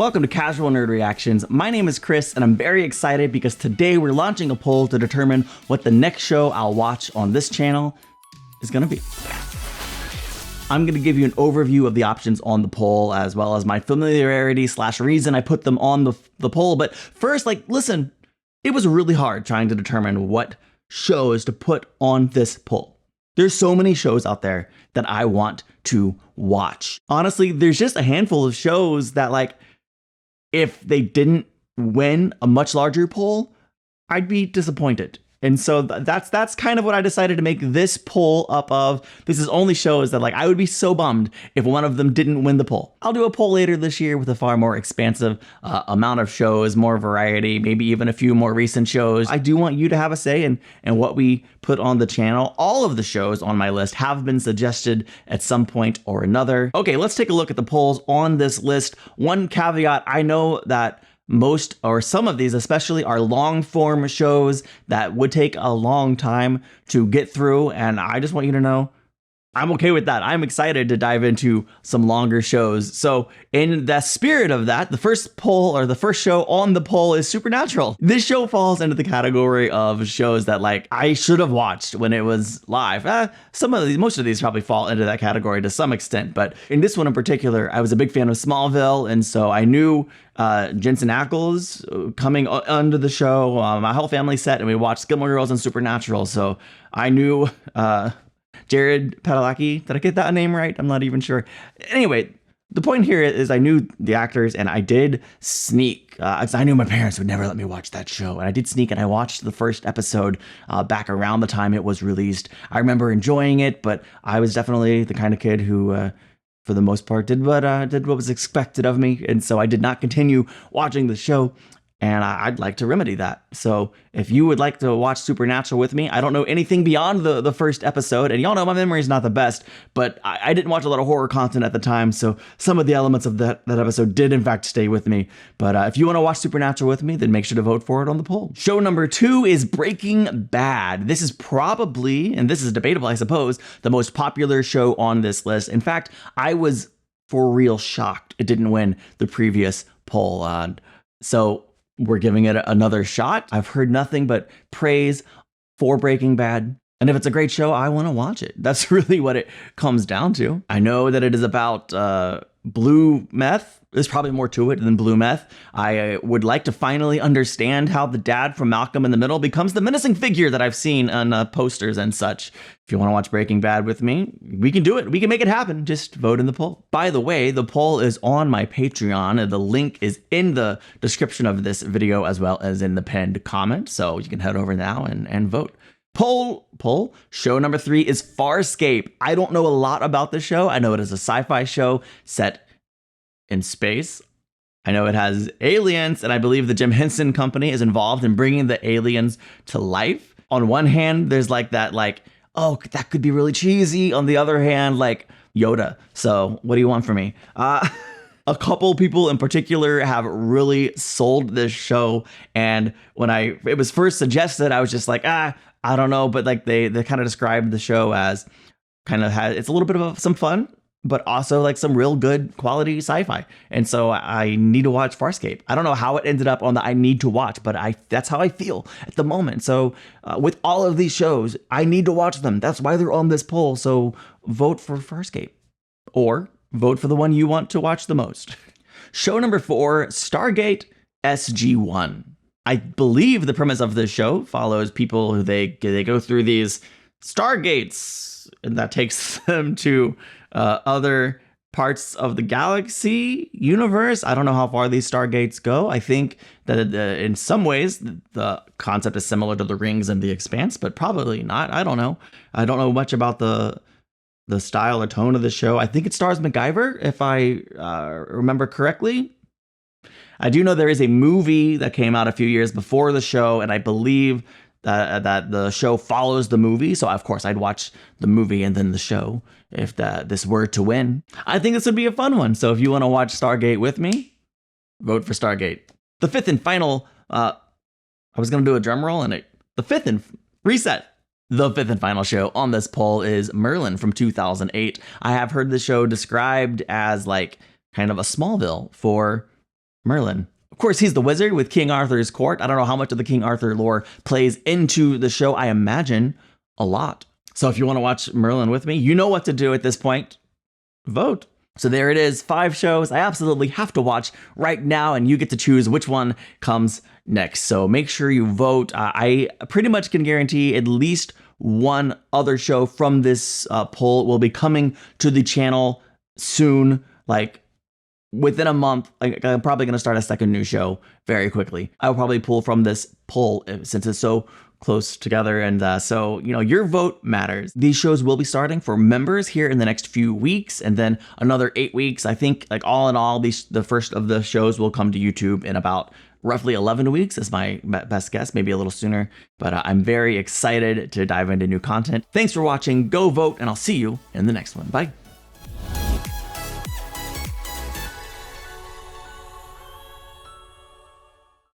Welcome to Casual Nerd Reactions. My name is Chris, and I'm very excited because today we're launching a poll to determine what the next show I'll watch on this channel is gonna be. I'm gonna give you an overview of the options on the poll, as well as my familiarity / reason I put them on the poll. But first, listen, it was really hard trying to determine what shows to put on this poll. There's so many shows out there that I want to watch. Honestly, there's just a handful of shows that if they didn't win a much larger poll, I'd be disappointed. And so that's kind of what I decided to make this poll up of. This is only shows that I would be so bummed if one of them didn't win the poll. I'll do a poll later this year with a far more expansive amount of shows, more variety, maybe even a few more recent shows. I do want you to have a say in what we put on the channel. All of the shows on my list have been suggested at some point or another. Okay, let's take a look at the polls on this list. One caveat, I know that most or some of these especially are long form shows that would take a long time to get through, and I just want you to know I'm okay with that. I'm excited to dive into some longer shows. So in the spirit of that, the first poll or the first show on the poll is Supernatural. This show falls into the category of shows that I should have watched when it was live. Most of these probably fall into that category to some extent, but in this one in particular, I was a big fan of Smallville, and so I knew Jensen Ackles coming onto the show. My whole family sat and we watched Gilmore Girls and Supernatural, so I knew Jared Padalecki. Did I get that name right? I'm not even sure. Anyway, the point here is I knew the actors, and I did sneak. I knew my parents would never let me watch that show, and I did sneak, and I watched the first episode back around the time it was released. I remember enjoying it, but I was definitely the kind of kid who, for the most part, did what was expected of me, and so I did not continue watching the show. And I'd like to remedy that. So if you would like to watch Supernatural with me, I don't know anything beyond the first episode. And y'all know my memory is not the best, but I didn't watch a lot of horror content at the time. So some of the elements of that episode did in fact stay with me. But if you want to watch Supernatural with me, then make sure to vote for it on the poll. Show number 2 is Breaking Bad. This is probably, and this is debatable, I suppose, the most popular show on this list. In fact, I was for real shocked it didn't win the previous poll. So we're giving it another shot. I've heard nothing but praise for Breaking Bad. And if it's a great show, I want to watch it. That's really what it comes down to. I know that it is about blue meth. There's probably more to it than blue meth. I would like to finally understand how the dad from Malcolm in the Middle becomes the menacing figure that I've seen on posters and such. If you want to watch Breaking Bad with me, we can do it. We can make it happen. Just vote in the poll. By the way, the poll is on my Patreon, and the link is in the description of this video as well as in the pinned comment. So you can head over now and vote. Poll. Show number 3 is Farscape. I don't know a lot about this show. I know it is a sci-fi show set in space. I know it has aliens, and I believe the Jim Henson Company is involved in bringing the aliens to life. On one hand, there's oh, that could be really cheesy. On the other hand, Yoda. So what do you want from me? A couple people in particular have really sold this show, and when it was first suggested, I was just I don't know, but they kind of described the show as it's a little bit of some fun, but also some real good quality sci-fi. And so I need to watch Farscape. I don't know how it ended up on the I need to watch, but that's how I feel at the moment. So with all of these shows, I need to watch them. That's why they're on this poll. So vote for Farscape, or vote for the one you want to watch the most. Show number 4, Stargate SG-1. I believe the premise of this show follows people who they go through these Stargates, and that takes them to other parts of the galaxy, universe. I don't know how far these Stargates go. I think that in some ways the concept is similar to the Rings and the Expanse, but probably not. I don't know. I don't know much about the style or tone of the show. I think it stars MacGyver, if I remember correctly. I do know there is a movie that came out a few years before the show, and I believe that the show follows the movie. So of course I'd watch the movie and then the show if this were to win. I think this would be a fun one. So if you want to watch Stargate with me, vote for Stargate. The 5th and final, I was going to do a drum roll, and the 5th and reset. The 5th and final show on this poll is Merlin from 2008. I have heard the show described as kind of a Smallville for Merlin. Of course, he's the wizard with King Arthur's court. I don't know how much of the King Arthur lore plays into the show. I imagine a lot. So if you want to watch Merlin with me, you know what to do at this point. Vote. So there it is, 5 shows I absolutely have to watch right now, and you get to choose which one comes next. So make sure you vote. I pretty much can guarantee at least one other show from this poll will be coming to the channel soon, like within a month. I'm probably going to start a second new show very quickly. I'll probably pull from this poll since it's so close together. And so, your vote matters. These shows will be starting for members here in the next few weeks, and then another 8 weeks. I think, like, all in all, the first of the shows will come to YouTube in about roughly 11 weeks is my best guess, maybe a little sooner. But I'm very excited to dive into new content. Thanks for watching. Go vote, and I'll see you in the next one. Bye.